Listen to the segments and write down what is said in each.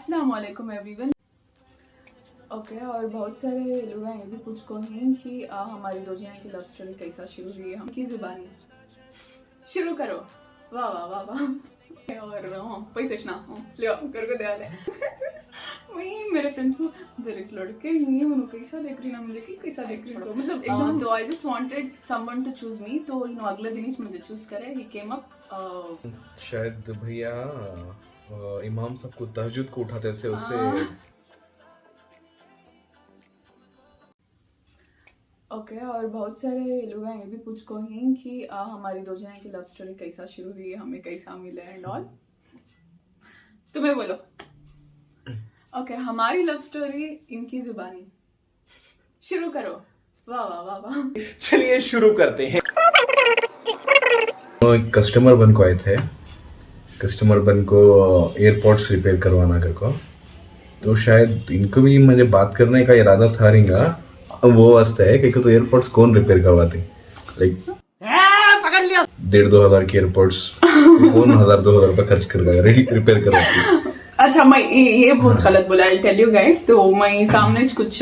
अस्सलाम वालेकुम everyone. Okay और बहुत सारे लोग हैं ये भी पूछ को हैं कि हमारी दो जन की लव स्टोरी कैसा शुरू हुई हम की जुबानी शुरू करो। वाह वाह वाह वाह और पैसे ना लियो कर को दे वही मेरे फ्रेंड्स को डायरेक्ट लड़के नहीं उन्होंने कैसा देख रही ना मुझे कि कैसा देख रही तो मतलब एकदम तो I just wanted someone to choose me तो अगले दिन ही मुझे चूज करे ही केम अप शायद भैया इमाम सबको तहज्जुद को उठाते थे उससे। ओके और बहुत सारे लोग हैं ये भी पूछ को हैं कि हमारी दो जन की लव स्टोरी कैसा शुरू हुई हमें कैसा मिला एंड ऑल। तुम्हें बोलो। ओके हमारी लव स्टोरी इनकी जुबानी शुरू करो। वाह वाह वाह वाह। चलिए शुरू करते हैं। कस्टमर बन को आए थे, कस्टमर बन को एयरपोर्ट्स रिपेयर करवाना कर को, तो शायद इनको भी मुझे बात करने का इरादा था रिंगा वो वास्ते है क्योंकि तो एयरपोर्ट्स कौन रिपेयर करवाती लाइक 1,500-2,000 के एयरपोर्ट्स कौन 1,000-2,000 रुपए खर्च कर रिपेयर करवाती। अच्छा मैं ये बहुत गलत बोला। आई टेल यू गाइस, तो मैं सामने कुछ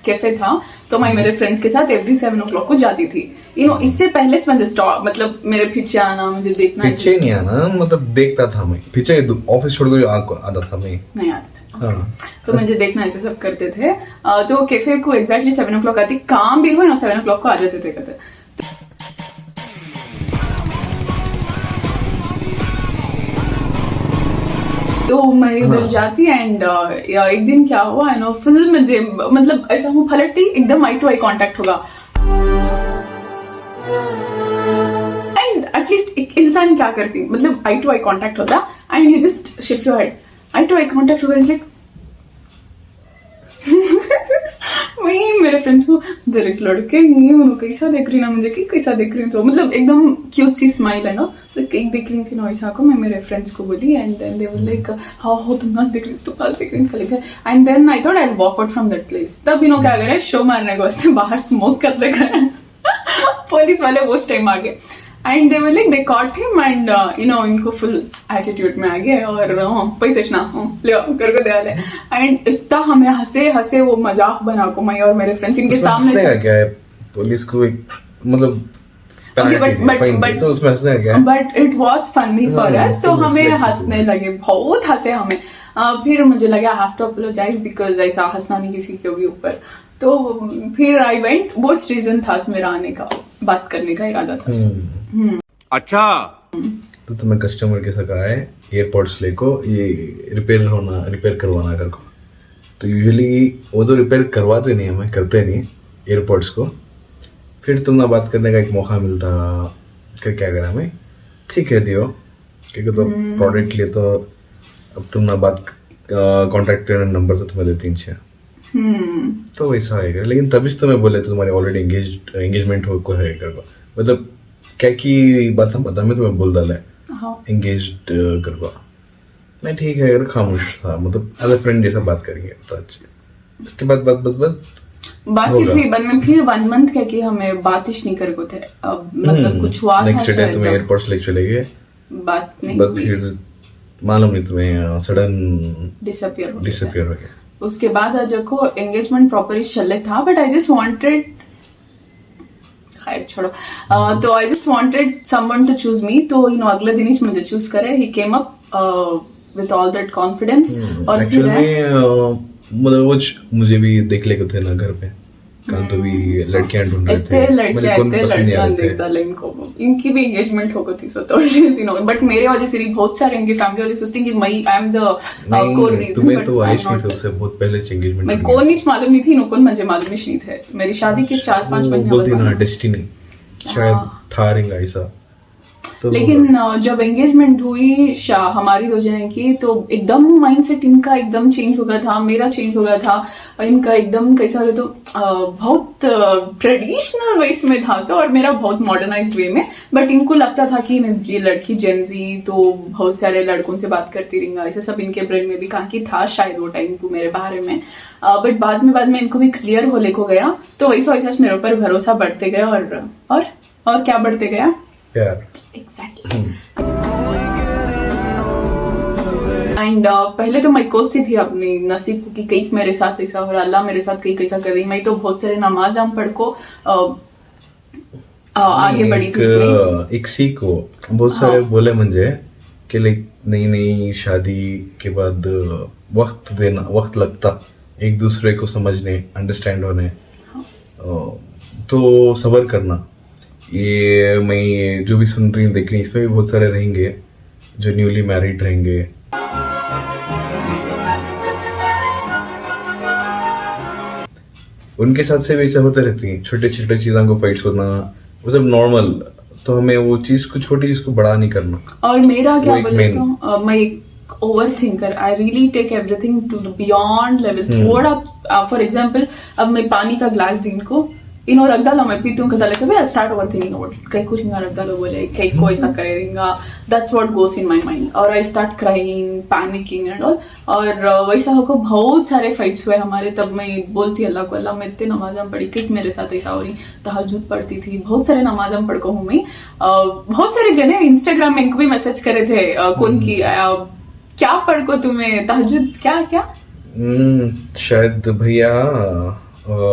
कैफे था तो मैं मेरे फ्रेंड्स के साथ एवरी 7 o'clock को जाती थी। इससे पहले मुझे स्टॉप मतलब मेरे पीछे आना मुझे देखना पीछे नहीं आना मतलब देखता था मैं पीछे ऑफिस छोड़ के आता था मैं नहीं आता था। हाँ। तो मुझे देखना ऐसे सब करते थे। तो कैफे को एग्जैक्टली 7 o'clock आती, काम भी हुआ ना 7 o'clock को आ जाते थे कहते। तो मैं इधर जाती एंड एक दिन क्या हुआ है ना फिल्म मुझे मतलब ऐसा हूँ पलटती एकदम आई टू आई कांटेक्ट होगा एंड एटलीस्ट एक इंसान क्या करती मतलब आई टू आई कांटेक्ट होता and you just shift your head eye to eye contact होगा इज लाइक वही मेरे फ्रेंड्स को डायरेक्ट लड़के नहीं उन्होंने कैसा देख रही ना मुझे कि कैसा देख रही तो मतलब एकदम क्यूट सी स्माइल है ना तो केक देख रही थी ना ऐसा को मैं मेरे फ्रेंड्स को बोली and then they were like how तुम मस्त देख रही तुम मस्त देख रही इसका लिखा and then I thought I will walk out from that place. तब क्या करे शो मारने को वास्ते बाहर स्मोक करने गए पुलिस वाले वो टाइम आ गए and they were like they caught him and इनको फुल एटीट्यूड में आ गए और पैसे ना लियो कर को दे एंड इतना हमें हंसे हंसे वो मजाक बना को मैं और मेरे फ्रेंड्स इनके सामने क्या है पुलिस को मतलब but it was funny for us तो हमें हंसने लगे बहुत हंसे हमें। फिर मुझे लगा I have to apologise because ऐसा हंसना नहीं किसी के भी ऊपर। तो फिर आई वेंट वो रीजन था मेरा आने का बात करने का इरादा था। अच्छा तो तुम्हें कस्टमर के साथ आए एयरपोर्ट्स लेको ये रिपेयर करवाना कर को, तो यूजुअली वो तो रिपेयर करवाते नहीं हमें करते नहीं एयरपोर्ट्स को। फिर तुमने बात करने का एक मौका मिलता फिर क्या करा हमें ठीक है दियो क्योंकि तो प्रोडक्ट लिए तो अब तुमने बात कॉन्टैक्ट नंबर तो तुम्हें देती है तो वैसा है। लेकिन तभी तो मैं बोले तो तुम्हारी ऑलरेडी एंगेजमेंट हो को है कर मतलब क्या की बात हम पता मैं तुम्हें बोल डाला है एंगेज्ड करवा मैं ठीक है अगर खामोश था मतलब एज अ फ्रेंड जैसा बात करेंगे तो अच्छी। उसके बाद बातचीत हुई बाद में फिर 1 month क्या कि हमें बात ही नहीं कर को थे अब मतलब कुछ हुआ था नेक्स्ट डे तुम्हें एयरपोर्ट्स लेके चले गए बात नहीं बट फिर मालूम नहीं तुम्हें सडन डिसअपियर हो गया। उसके बाद आज को एंगेजमेंट प्रॉपर चल था बट आई जस्ट वांटेड खैर छोड़ो। तो I just wanted someone to choose me तो अगले दिन ही मुझे चूज करे he came up with all that confidence. और फिर मतलब वो मुझे भी देख लेके थे ना घर पे कहाँ तो भी लड़कियां ढूंढ रहे थे लड़कियां देखता इनको इनकी भी एंगेजमेंट हो गई थी सो तो बट मेरे वजह से बहुत सारे इनकी फैमिली वाले सोचते कि मैं I am the core reason तुम्हें तो आइश नहीं थे उससे बहुत पहले से एंगेजमेंट मैं कौन नहीं मालूम नहीं थी नो कौन मुझे मालूम नहीं थे मेरी शादी के 4-5 महीने बोलती ना डेस्टिनी शायद था रिंग ऐसा। तो लेकिन जब एंगेजमेंट हुई हमारी दो जने की तो एकदम माइंडसेट इनका एकदम चेंज हो गया था मेरा चेंज हो गया था इनका एकदम कैसा हो तो बहुत ट्रेडिशनल वेस में था और मेरा बहुत मॉडर्नाइज्ड वे में। बट इनको लगता था कि ये लड़की जेंजी तो बहुत सारे लड़कों से बात करती रहेंगे ऐसा सब इनके ब्रेन में भी कहा कि था शायद वो टाइम को मेरे बारे में। बट बाद में इनको भी क्लियर हो लेको गया तो वैसा मेरे ऊपर भरोसा बढ़ते गया और क्या बढ़ते गया प्यार। Exactly. एंड पहले तो मैं कोसती थी अपनी नसीब को कि कहीं मेरे साथ ऐसा हो रहा, अल्लाह मेरे साथ कहीं कैसा कर रही। मैं तो बहुत सारे नमाज हम पढ़ को आगे बढ़ी थी इसमें। एक सीख हो बहुत सारे बोले मुझे कि लाइक नई नई शादी के बाद वक्त लगता एक दूसरे को समझने, अंडरस्टैंड होने, तो सब्र करना। ये मैं जो भी सुन रही हूँ देख रही, इसमें भी बहुत सारे रहेंगे जो न्यूली मैरिड रहेंगे। उनके साथ से भी ऐसा होता रहती है, छोटे छोटे चीजों को फाइट्स होना वो सब नॉर्मल। तो हमें वो चीज को छोटी चीज को बड़ा नहीं करना। और मेरा क्या बोले तो मैं एक overthinker, I really take everything to the beyond level. थोड़ा फॉर एग्जाम्पल अब मैं पानी का ग्लास दिन को इनो रख डाला, मैं पीती हूँ, कदा स्टार्ट ओवर थिंकिंग अबाउट कई को रिंगा रख डालो बोले कई को ऐसा करे रिंगा, that's what goes in my mind. और I start crying, panicking and all. और वैसा होकर बहुत सारे फाइट्स हुए हमारे। तब मैं बोलती अल्लाह को, अल्लाह मैं इतने नमाज़म पढ़ी कि मेरे साथ ऐसा हो रही, तहज्जुद पढ़ती थी, बहुत सारे नमाज़म पढ़ को हूँ मैं। बहुत सारे जने इंस्टाग्राम में इनको भी मैसेज करे थे कौन की क्या पढ़ को तुम्हें तहज्जुद क्या क्या शायद भैया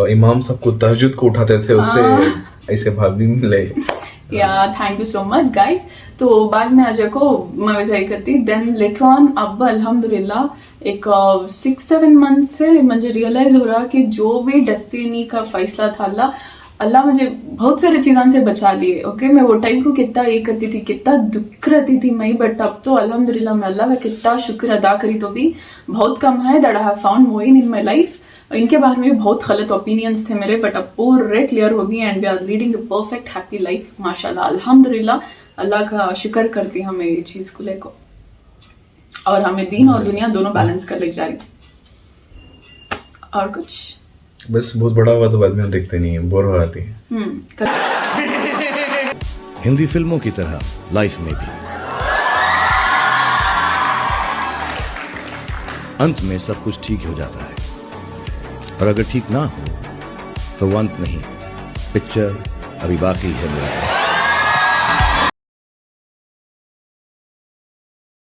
इमाम सबको तहज्जुद को उठाते थे, उससे ऐसे भाग भी मिले। या thank you so much guys. तो बाद में अजय को मैं वैसा ही करती। देन लेटर ऑन अब अल्हम्दुलिल्लाह एक 6-7 मंथ से मुझे रियलाइज हो रहा कि जो भी डेस्टिनी का फैसला था अल्लाह मुझे बहुत सारी चीजों से बचा लिए। ओके मैं वो टाइम को कितना ये करती थी, कितना दुख रहती थी मैं, बट अब तो अल्हम्दुलिल्लाह मैं अल्लाह का कितना शुक्र अदा करी तो भी बहुत कम है। That I have found Moin in my life. इनके बारे में भी बहुत गलत ओपिनियंस थे मेरे, बट अब पूरे क्लियर हो गई and we are leading a perfect happy life माशाल्लाह अल्हम्दुलिल्लाह। अल्लाह का शुक्र करती हमें ये चीज को लेकर, और हमें दीन और दुनिया दोनों बैलेंस कर ले जा रही। और कुछ बस बहुत बड़ा हुआ तो बाद में हम देखते नहीं है, बोर हो जाती है। हिंदी फिल्मों की तरह लाइफ में भी अंत में सब कुछ ठीक हो जाता है, और अगर ठीक ना हो तो वो अंत नहीं, पिक्चर अभी बाकी है मेरे।